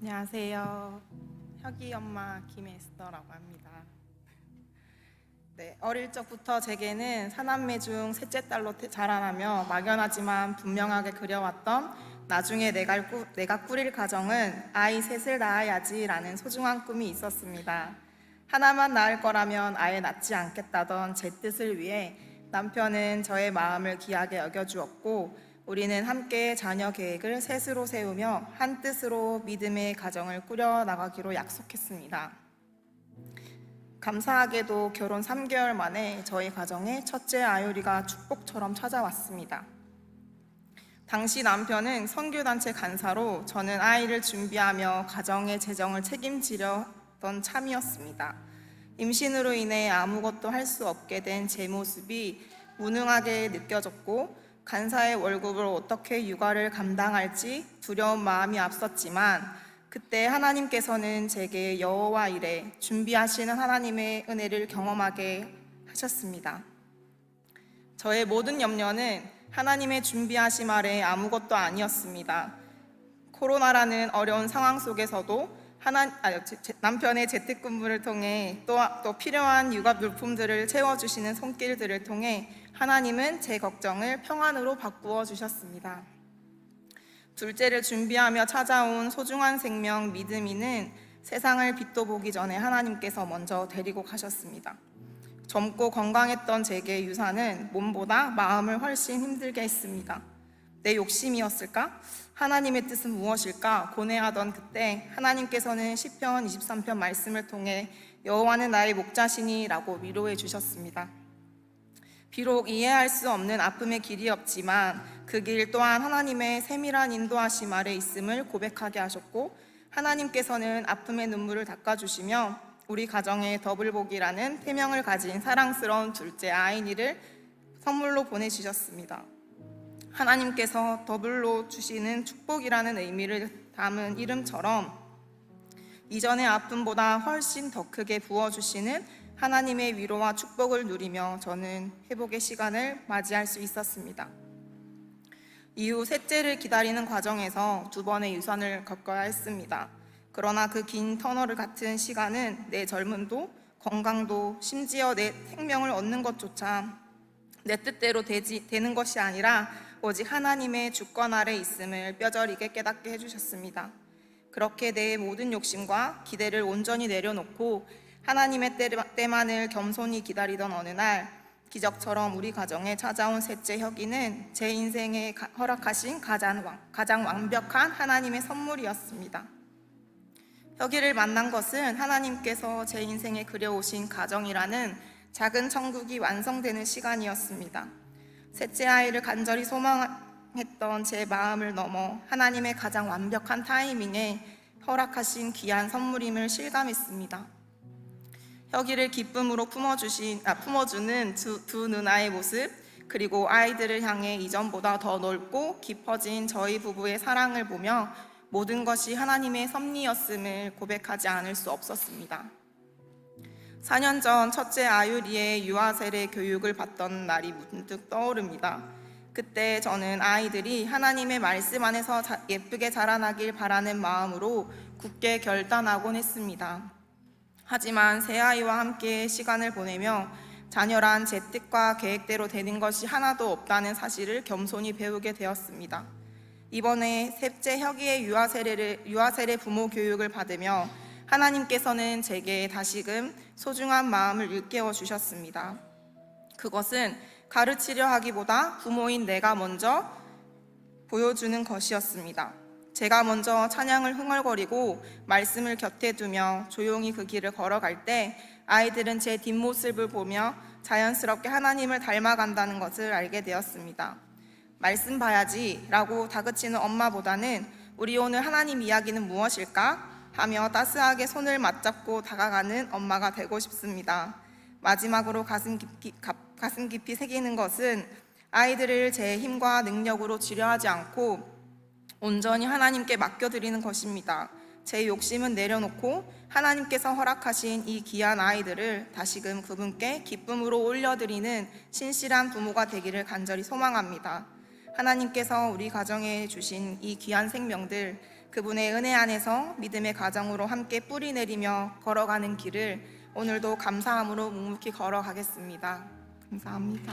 안녕하세요. 혁이 엄마 김에스더라고 합니다. 네, 어릴 적부터 제게는 사남매 중 셋째 딸로 자라나며 막연하지만 분명하게 그려왔던 나중에 내가 꾸릴 가정은 아이 셋을 낳아야지라는 소중한 꿈이 있었습니다. 하나만 낳을 거라면 아예 낳지 않겠다던 제 뜻을 위해 남편은 저의 마음을 귀하게 여겨주었고 우리는 함께 자녀 계획을 셋으로 세우며 한 뜻으로 믿음의 가정을 꾸려 나가기로 약속했습니다. 감사하게도 결혼 3개월 만에 저희 가정에 첫째 아유리가 축복처럼 찾아왔습니다. 당시 남편은 선교단체 간사로 저는 아이를 준비하며 가정의 재정을 책임지려던 참이었습니다. 임신으로 인해 아무것도 할 수 없게 된 제 모습이 무능하게 느껴졌고 간사의 월급을 어떻게 육아를 감당할지 두려운 마음이 앞섰지만 그때 하나님께서는 제게 여호와 이레 준비하시는 하나님의 은혜를 경험하게 하셨습니다. 저의 모든 염려는 하나님의 준비하심 아래 아무것도 아니었습니다. 코로나라는 어려운 상황 속에서도 남편의 재택근무를 통해 또 필요한 육아 물품들을 채워주시는 손길들을 통해 하나님은 제 걱정을 평안으로 바꾸어 주셨습니다. 둘째를 준비하며 찾아온 소중한 생명 믿음이는 세상을 빛도 보기 전에 하나님께서 먼저 데리고 가셨습니다. 젊고 건강했던 제게 유산은 몸보다 마음을 훨씬 힘들게 했습니다. 내 욕심이었을까? 하나님의 뜻은 무엇일까? 고뇌하던 그때 하나님께서는 시편 23편 말씀을 통해 여호와는 나의 목자시니 라고 위로해 주셨습니다. 비록 이해할 수 없는 아픔의 길이 없지만 그 길 또한 하나님의 세밀한 인도하심 아래 있음을 고백하게 하셨고 하나님께서는 아픔의 눈물을 닦아주시며 우리 가정에 더블복이라는 태명을 가진 사랑스러운 둘째 아이니를 선물로 보내주셨습니다. 하나님께서 더블로 주시는 축복이라는 의미를 담은 이름처럼 이전의 아픔보다 훨씬 더 크게 부어주시는 하나님의 위로와 축복을 누리며 저는 회복의 시간을 맞이할 수 있었습니다. 이후 셋째를 기다리는 과정에서 2번의 유산을 겪어야 했습니다. 그러나 그 긴 터널을 같은 시간은 내 젊음도 건강도 심지어 내 생명을 얻는 것조차 내 뜻대로 되는 것이 아니라 오직 하나님의 주권 아래 있음을 뼈저리게 깨닫게 해주셨습니다. 그렇게 내 모든 욕심과 기대를 온전히 내려놓고 하나님의 때만을 겸손히 기다리던 어느 날 기적처럼 우리 가정에 찾아온 셋째 혁이는 제 인생에 허락하신 가장 완벽한 하나님의 선물이었습니다. 혁이를 만난 것은 하나님께서 제 인생에 그려오신 가정이라는 작은 천국이 완성되는 시간이었습니다. 셋째 아이를 간절히 소망했던 제 마음을 넘어 하나님의 가장 완벽한 타이밍에 허락하신 귀한 선물임을 실감했습니다. 혁이를 기쁨으로 품어주는 두 누나의 모습, 그리고 아이들을 향해 이전보다 더 넓고 깊어진 저희 부부의 사랑을 보며 모든 것이 하나님의 섭리였음을 고백하지 않을 수 없었습니다. 4년 전 첫째 아유리의 유아 세례 교육을 받던 날이 문득 떠오릅니다. 그때 저는 아이들이 하나님의 말씀 안에서 예쁘게 자라나길 바라는 마음으로 굳게 결단하곤 했습니다. 하지만 새 아이와 함께 시간을 보내며 자녀란 제 뜻과 계획대로 되는 것이 하나도 없다는 사실을 겸손히 배우게 되었습니다. 이번에 셋째 혁이의 유아 세례 부모 교육을 받으며 하나님께서는 제게 다시금 소중한 마음을 일깨워 주셨습니다. 그것은 가르치려 하기보다 부모인 내가 먼저 보여주는 것이었습니다. 제가 먼저 찬양을 흥얼거리고 말씀을 곁에 두며 조용히 그 길을 걸어갈 때 아이들은 제 뒷모습을 보며 자연스럽게 하나님을 닮아간다는 것을 알게 되었습니다. 말씀 봐야지 라고 다그치는 엄마보다는 우리 오늘 하나님 이야기는 무엇일까? 하며 따스하게 손을 맞잡고 다가가는 엄마가 되고 싶습니다. 마지막으로 가슴 깊이 새기는 것은 아이들을 제 힘과 능력으로 지려하지 않고 온전히 하나님께 맡겨드리는 것입니다. 제 욕심은 내려놓고 하나님께서 허락하신 이 귀한 아이들을 다시금 그분께 기쁨으로 올려드리는 신실한 부모가 되기를 간절히 소망합니다. 하나님께서 우리 가정에 주신 이 귀한 생명들 그분의 은혜 안에서 믿음의 가정으로 함께 뿌리 내리며 걸어가는 길을 오늘도 감사함으로 묵묵히 걸어가겠습니다. 감사합니다.